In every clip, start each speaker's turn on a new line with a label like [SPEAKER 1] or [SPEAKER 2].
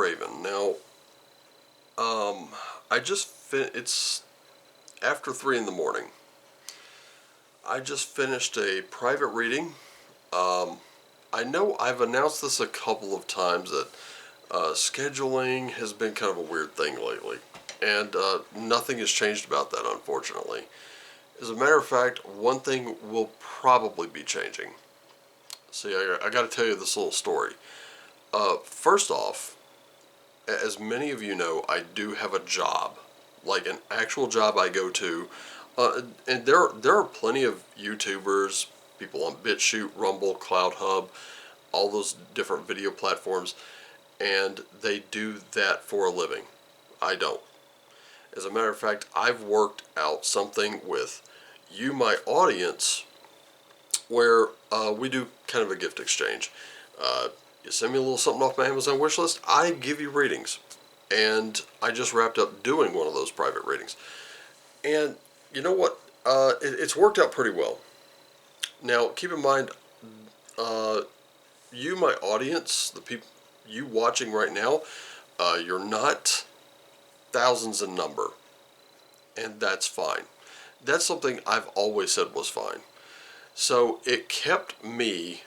[SPEAKER 1] Raven. Now, it's after 3 in the morning. I just finished a private reading. I know I've announced this a couple of times that scheduling has been kind of a weird thing lately. And nothing has changed about that, unfortunately. As a matter of fact, one thing will probably be changing. See, I got to tell you this little story. First off, as many of you know, I do have a job, like an actual job I go to, and there are plenty of YouTubers, people on BitChute, Rumble, CloudHub, all those different video platforms, and they do that for a living. I don't. As a matter of fact, I've worked out something with you, my audience, where we do kind of a gift exchange. You send me a little something off my Amazon wish list, I give you readings. And I just wrapped up doing one of those private readings. And you know what? It's worked out pretty well. Now, keep in mind, you, my audience, the people, you watching right now, you're not thousands in number. And that's fine. That's something I've always said was fine. So it kept me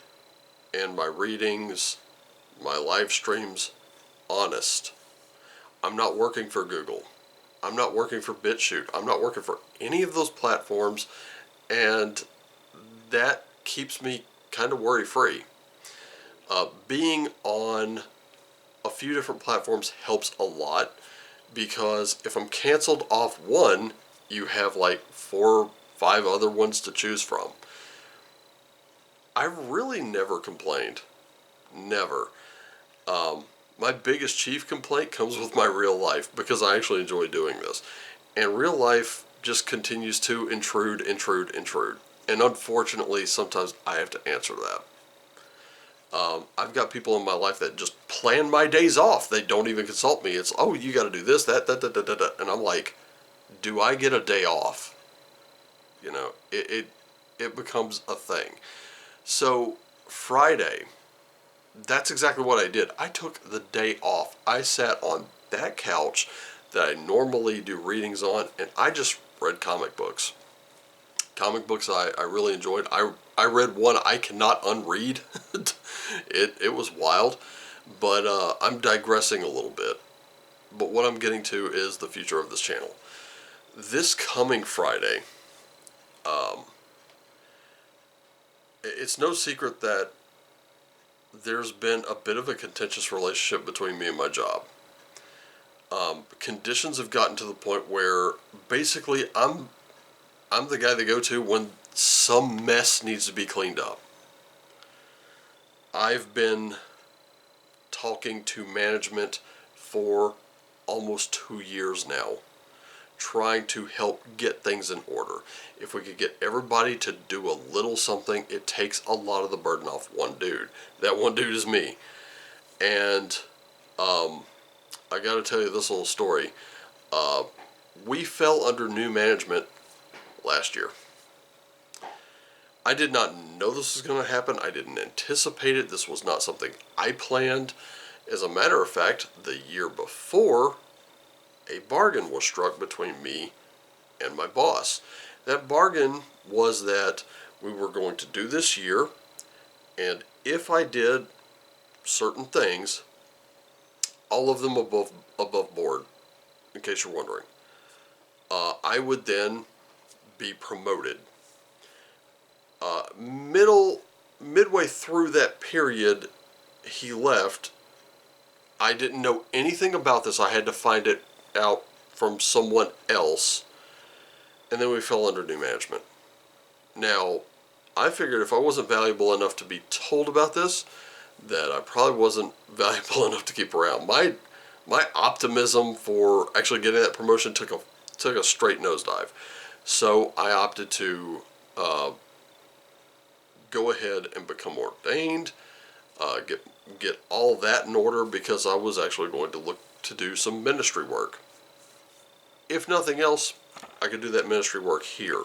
[SPEAKER 1] and my readings, my live streams, honest. I'm not working for Google. I'm not working for BitChute. I'm not working for any of those platforms, and that keeps me kind of worry-free. Being on a few different platforms helps a lot, because if I'm canceled off one, you have like 4 or 5 other ones to choose from. I've really never complained. Never. My biggest chief complaint comes with my real life, because I actually enjoy doing this. And real life just continues to intrude. And unfortunately, sometimes I have to answer that. I've got people in my life that just plan my days off. They don't even consult me. It's, oh, you got to do this, that. And I'm like, do I get a day off? You know, it becomes a thing. So Friday, that's exactly what I did. I took the day off. I sat on that couch that I normally do readings on, and I just read comic books. Comic books I really enjoyed. I read one I cannot unread. It was wild, but I'm digressing a little bit. But what I'm getting to is the future of this channel. This coming Friday, it's no secret that there's been a bit of a contentious relationship between me and my job. Conditions have gotten to the point where basically I'm the guy they go to when some mess needs to be cleaned up. I've been talking to management for almost 2 years now, trying to help get things in order. If we could get everybody to do a little something, it takes a lot of the burden off one dude. That one dude is me. And I got to tell you this little story. We fell under new management last year. I did not know this was going to happen. I didn't anticipate it. This was not something I planned. As a matter of fact, the year before, a bargain was struck between me and my boss. That bargain was that we were going to do this year, and if I did certain things, all of them above board, in case you're wondering, I would then be promoted. Midway through that period, he left. I didn't know anything about this. I had to find it out from someone else, and then we fell under new management. Now, I figured if I wasn't valuable enough to be told about this, that I probably wasn't valuable enough to keep around. My optimism for actually getting that promotion took a straight nosedive. So I opted to go ahead and become ordained, get all that in order, because I was actually going to look to do some ministry work. If nothing else, I could do that ministry work here.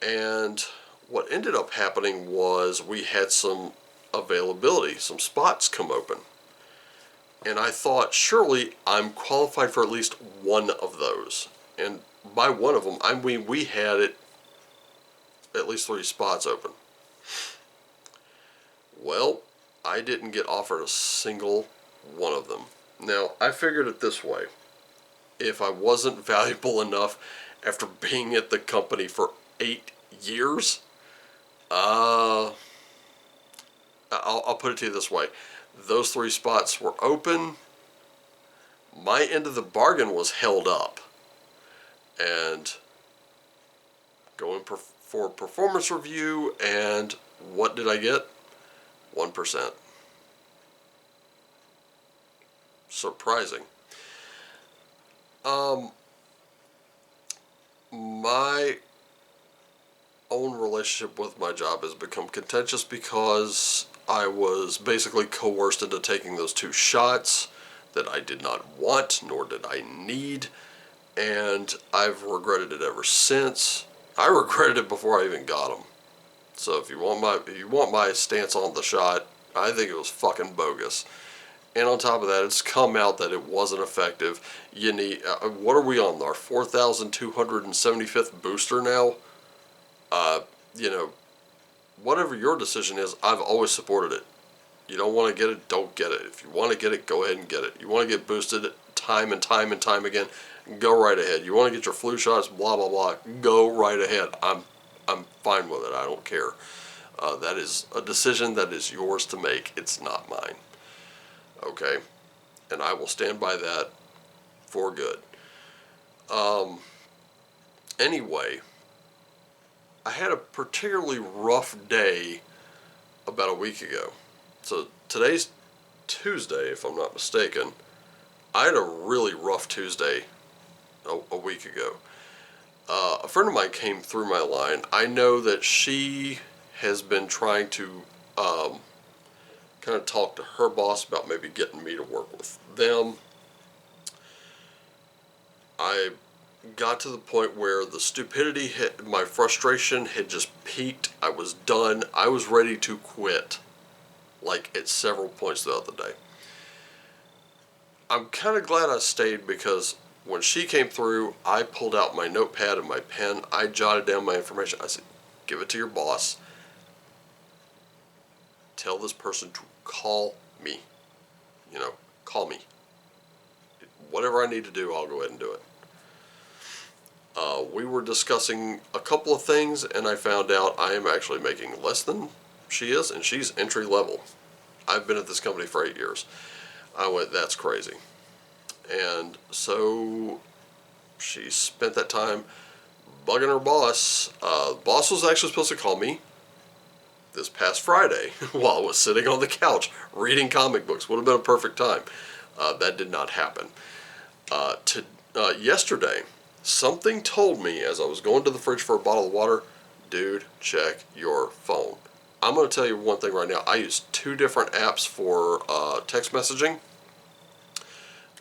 [SPEAKER 1] And what ended up happening was we had some availability, some spots come open. And I thought, surely I'm qualified for at least one of those. And by one of them, I mean we had at least 3 spots open. Well, I didn't get offered a single one of them. Now, I figured it this way. If I wasn't valuable enough after being at the company for 8 years, I'll put it to you this way. Those 3 spots were open. My end of the bargain was held up. And going for performance review, and what did I get? 1%. Surprising. My own relationship with my job has become contentious because I was basically coerced into taking those 2 shots that I did not want, nor did I need, and I've regretted it ever since. I regretted it before I even got them. So if you want my stance on the shot, I think it was fucking bogus. And on top of that, it's come out that it wasn't effective. You need, what are we on, our 4,275th booster now? You know, whatever your decision is, I've always supported it. You don't want to get it, don't get it. If you want to get it, go ahead and get it. You want to get boosted time and time and time again, go right ahead. You want to get your flu shots, blah, blah, blah, go right ahead. I'm fine with it. I don't care. That is a decision that is yours to make. It's not mine. Okay? And I will stand by that for good. Anyway, I had a particularly rough day about a week ago. So today's Tuesday, if I'm not mistaken. I had a really rough Tuesday a week ago. A friend of mine came through my line. I know that she has been trying to kind of talk to her boss about maybe getting me to work with them. I got to the point where the stupidity hit, my frustration had just peaked. I was done. I was ready to quit, like at several points throughout the day. I'm kind of glad I stayed because when she came through, I pulled out my notepad and my pen. I jotted down my information. I said, give it to your boss. Tell this person to call me. You know, call me. Whatever I need to do, I'll go ahead and do it. We were discussing a couple of things, and I found out I am actually making less than she is, and she's entry level. I've been at this company for 8 years. I went, that's crazy. And so she spent that time bugging her boss. The boss was actually supposed to call me this past Friday while I was sitting on the couch reading comic books. Would have been a perfect time. That did not happen. Yesterday, something told me as I was going to the fridge for a bottle of water, dude, check your phone. I'm going to tell you one thing right now. I use 2 different apps for text messaging.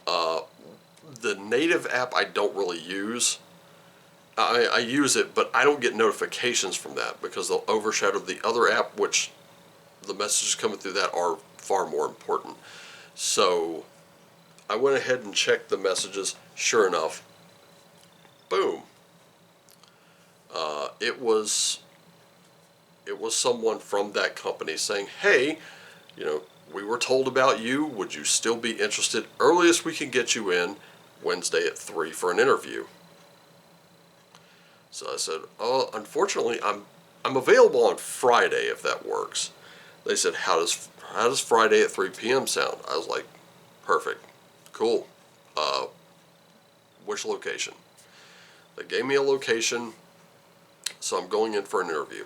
[SPEAKER 1] The native app I don't really use. I use it, but I don't get notifications from that because they'll overshadow the other app, which the messages coming through that are far more important. So I went ahead and checked the messages. Sure enough, boom. It was someone from that company saying, hey, you know, we were told about you. Would you still be interested? Earliest we can get you in Wednesday at 3 for an interview. So I said, oh, unfortunately, I'm available on Friday if that works. They said, how does Friday at 3 p.m. sound? I was like, perfect, cool. Which location? They gave me a location, so I'm going in for an interview.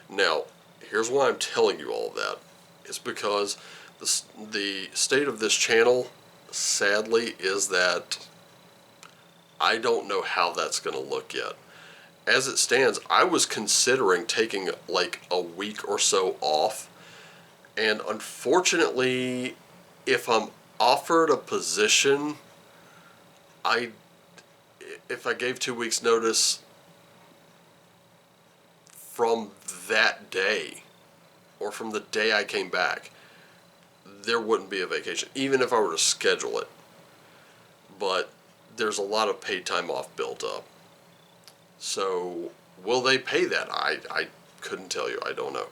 [SPEAKER 1] Now, here's why I'm telling you all of that. It's because the state of this channel, sadly, is that I don't know how that's going to look yet. As it stands, I was considering taking like a week or so off, and unfortunately, if I'm offered a position, if I gave 2 weeks notice from that day, or from the day I came back, there wouldn't be a vacation, even if I were to schedule it. But there's a lot of paid time off built up. So will they pay that? I couldn't tell you. I don't know.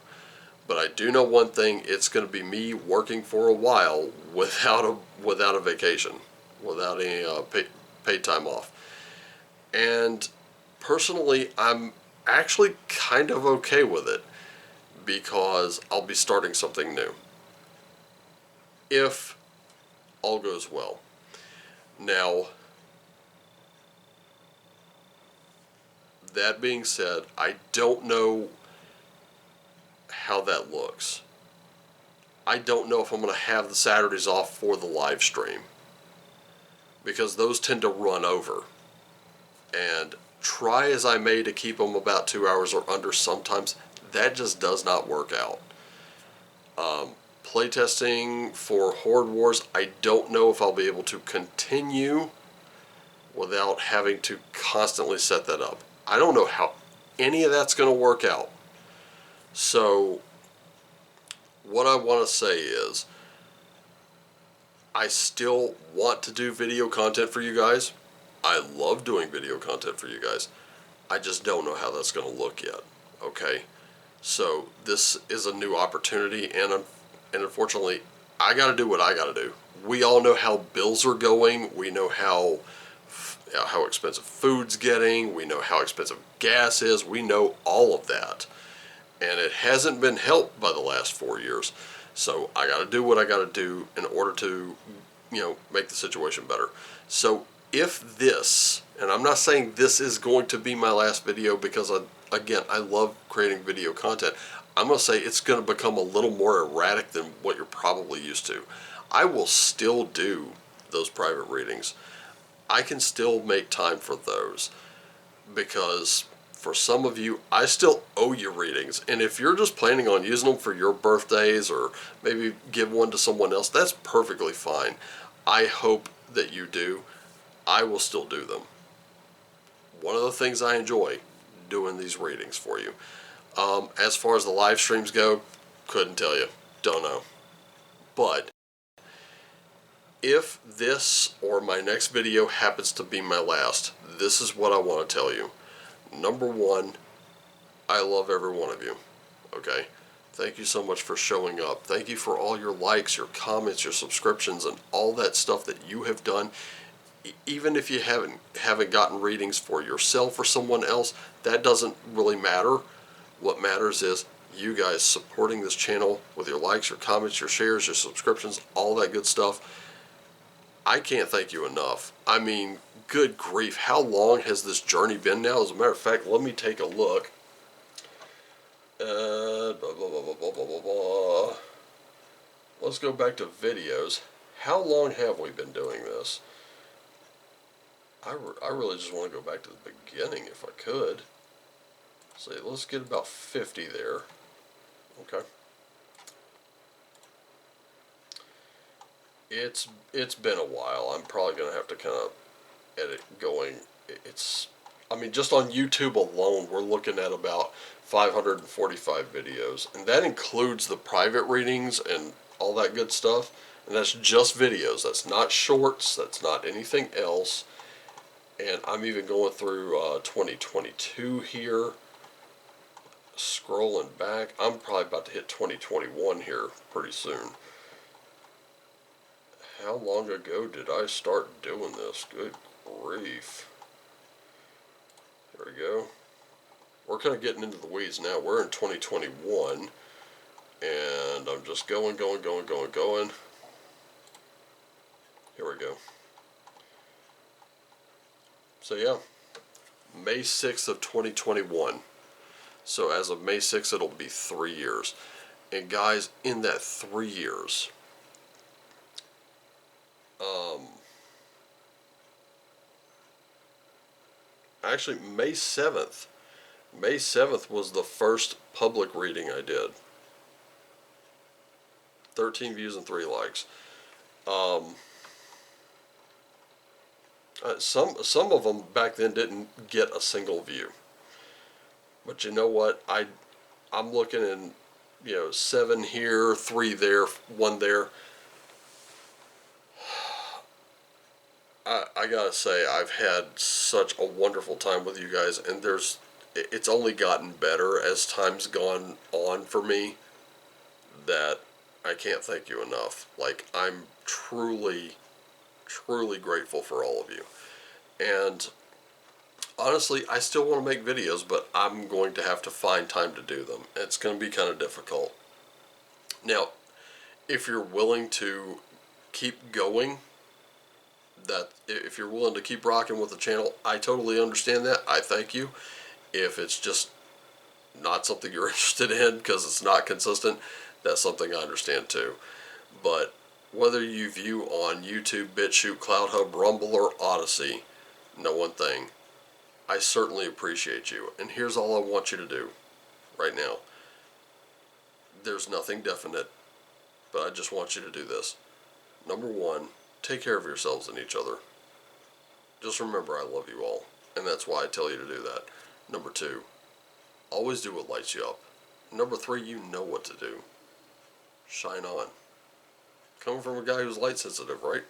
[SPEAKER 1] But I do know one thing: it's going to be me working for a while without a vacation, without any paid time off. And personally, I'm actually kind of okay with it because I'll be starting something new if all goes well. Now, that being said, I don't know how that looks. I don't know if I'm going to have the Saturdays off for the live stream because those tend to run over. And try as I may to keep them about 2 hours or under, sometimes that just does not work out. Playtesting for Horde Wars, I don't know if I'll be able to continue without having to constantly set that up. I don't know how any of that's going to work out. So what I want to say is I still want to do video content for you guys. I love doing video content for you guys. I just don't know how that's going to look yet. Okay? So this is a new opportunity, and unfortunately, I got to do what I got to do. We all know how bills are going. We know how expensive food's getting. We know how expensive gas is. We know all of that. And it hasn't been helped by the last 4 years. So I got to do what I got to do in order to, make the situation better. So if this, and I'm not saying this is going to be my last video because, I love creating video content. I'm going to say it's going to become a little more erratic than what you're probably used to. I will still do those private readings. I can still make time for those because for some of you, I still owe you readings. And if you're just planning on using them for your birthdays or maybe give one to someone else, that's perfectly fine. I hope that you do. I will still do them. One of the things I enjoy doing these readings for you. As far as the live streams go, couldn't tell you. Don't know. But if this or my next video happens to be my last, this is what I want to tell you. Number one, I love every one of you. Okay? Thank you so much for showing up. Thank you for all your likes, your comments, your subscriptions, and all that stuff that you have done. Even if you haven't gotten readings for yourself or someone else, that doesn't really matter. What matters is you guys supporting this channel with your likes, your comments, your shares, your subscriptions, all that good stuff. I can't thank you enough. I mean, good grief, how long has this journey been now? As a matter of fact, let me take a look. Let's go back to videos. How long have we been doing this? I really just want to go back to the beginning if I could. So let's get about 50 there. Okay. It's been a while. I'm probably going to have to kind of edit going. Just on YouTube alone, we're looking at about 545 videos. And that includes the private readings and all that good stuff. And that's just videos. That's not shorts. That's not anything else. And I'm even going through 2022 here. Scrolling back. I'm probably about to hit 2021 here pretty soon. How long ago did I start doing this? Good grief. There we go. We're kind of getting into the weeds now. We're in 2021. And I'm just going. Here we go. So yeah, May 6th of 2021. So as of May 6th, it'll be 3 years. And guys, in that 3 years, actually May 7th was the first public reading I did. 13 views and 3 likes. Some of them back then didn't get a single view. But you know what? I'm looking in, 7 here, 3 there, 1 there. I gotta say, I've had such a wonderful time with you guys, and it's only gotten better as time's gone on for me, that I can't thank you enough. Like, I'm truly, truly grateful for all of you. And honestly, I still want to make videos, but I'm going to have to find time to do them. It's going to be kind of difficult. Now, if you're willing to keep going, that if you're willing to keep rocking with the channel, I totally understand that. I thank you. If it's just not something you're interested in because it's not consistent, that's something I understand too. But whether you view on YouTube, BitChute, CloudHub, Rumble, or Odyssey, know one thing: I certainly appreciate you. And here's all I want you to do right now. There's nothing definite, but I just want you to do this. Number one, take care of yourselves and each other. Just remember, I love you all, and that's why I tell you to do that. Number two, always do what lights you up. Number three, you know what to do. Shine on. Coming from a guy who's light sensitive, right?